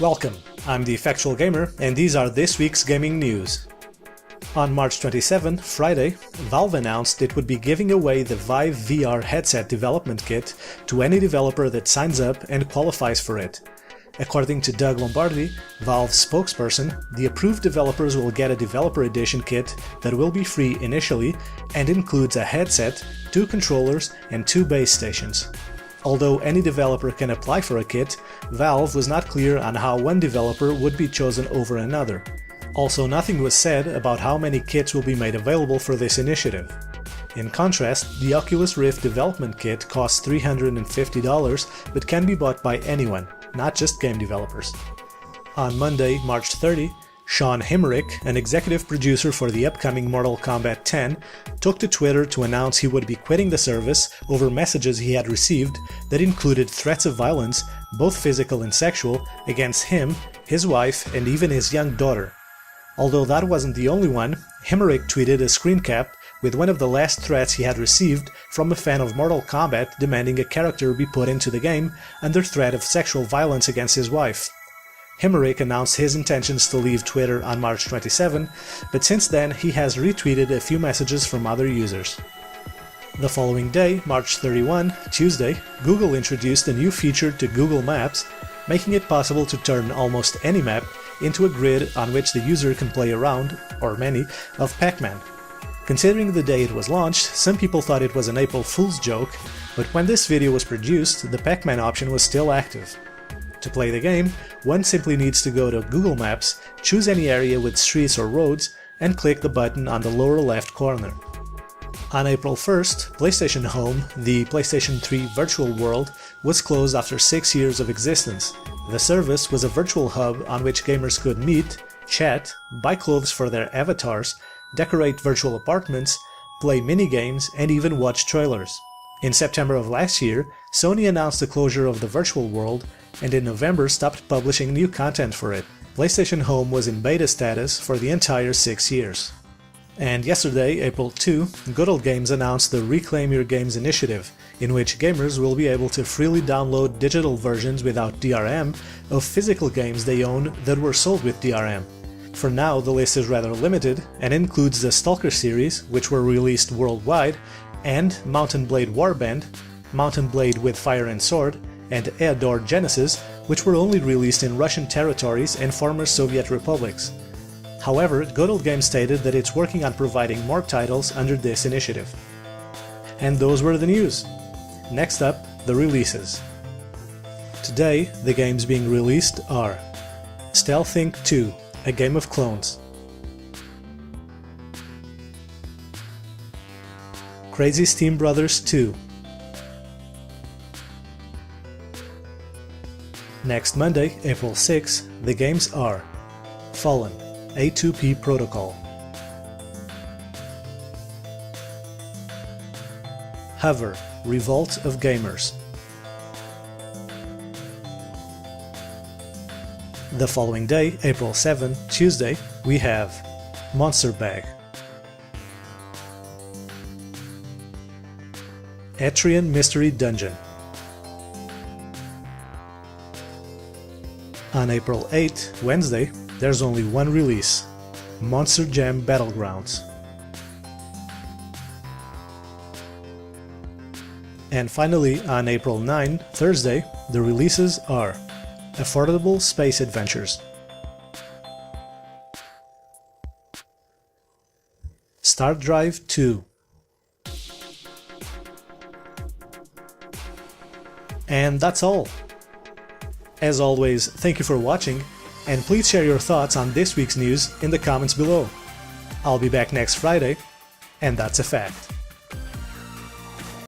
Welcome, I'm the Factual Gamer, and these are this week's gaming news. On March 27, Friday, Valve announced it would be giving away the Vive VR Headset Development Kit to any developer that signs up and qualifies for it. According to Doug Lombardi, Valve's spokesperson, the approved developers will get a Developer Edition kit that will be free initially and includes a headset, 2 controllers, and 2 base stations. Although any developer can apply for a kit, Valve was not clear on how one developer would be chosen over another. Also, nothing was said about how many kits will be made available for this initiative. In contrast, the Oculus Rift development kit costs $350 but can be bought by anyone, not just game developers. On Monday, March 30, Sean Himmerich, an executive producer for the upcoming Mortal Kombat 10, took to Twitter to announce he would be quitting the service over messages he had received that included threats of violence, both physical and sexual, against him, his wife, and even his young daughter. Although that wasn't the only one, Himmerich tweeted a screen cap with one of the last threats he had received from a fan of Mortal Kombat demanding a character be put into the game under threat of sexual violence against his wife. Himmerich announced his intentions to leave Twitter on March 27, but since then he has retweeted a few messages from other users. The following day, March 31, Tuesday, Google introduced a new feature to Google Maps, making it possible to turn almost any map into a grid on which the user can play a round, or many, of Pac-Man. Considering the day it was launched, some people thought it was an April Fool's joke, but when this video was produced, the Pac-Man option was still active. To play the game, one simply needs to go to Google Maps, choose any area with streets or roads, and click the button on the lower left corner. On April 1st, PlayStation Home, the PlayStation 3 virtual world, was closed after 6 years of existence. The service was a virtual hub on which gamers could meet, chat, buy clothes for their avatars, decorate virtual apartments, play minigames, and even watch trailers. In September of last year, Sony announced the closure of the virtual world, and in November stopped publishing new content for it. PlayStation Home was in beta status for the entire 6 years. And yesterday, April 2, Good Old Games announced the Reclaim Your Games initiative, in which gamers will be able to freely download digital versions without DRM of physical games they own that were sold with DRM. For now, the list is rather limited and includes the Stalker series, which were released worldwide, and Mountain Blade Warband, Mountain Blade with Fire and Sword, and Eador Genesis, which were only released in Russian territories and former Soviet republics. However, Good Old Games stated that it's working on providing more titles under this initiative. And those were the news. Next up, the releases. Today, the games being released are Stealth Inc. 2, a game of clones, Crazy Steam Brothers 2. Next Monday, April 6, the games are Fallen, A2P Protocol, Hover, Revolt of Gamers. The following day, April 7, Tuesday, we have MonsterBag, Etrian Mystery Dungeon. On April 8, Wednesday, there's only one release, Monster Jam Battlegrounds. And finally, on April 9, Thursday, the releases are Affordable Space Adventures, Stardrive 2, and that's all. As always, thank you for watching, and please share your thoughts on this week's news in the comments below. I'll be back next Friday, and that's a fact.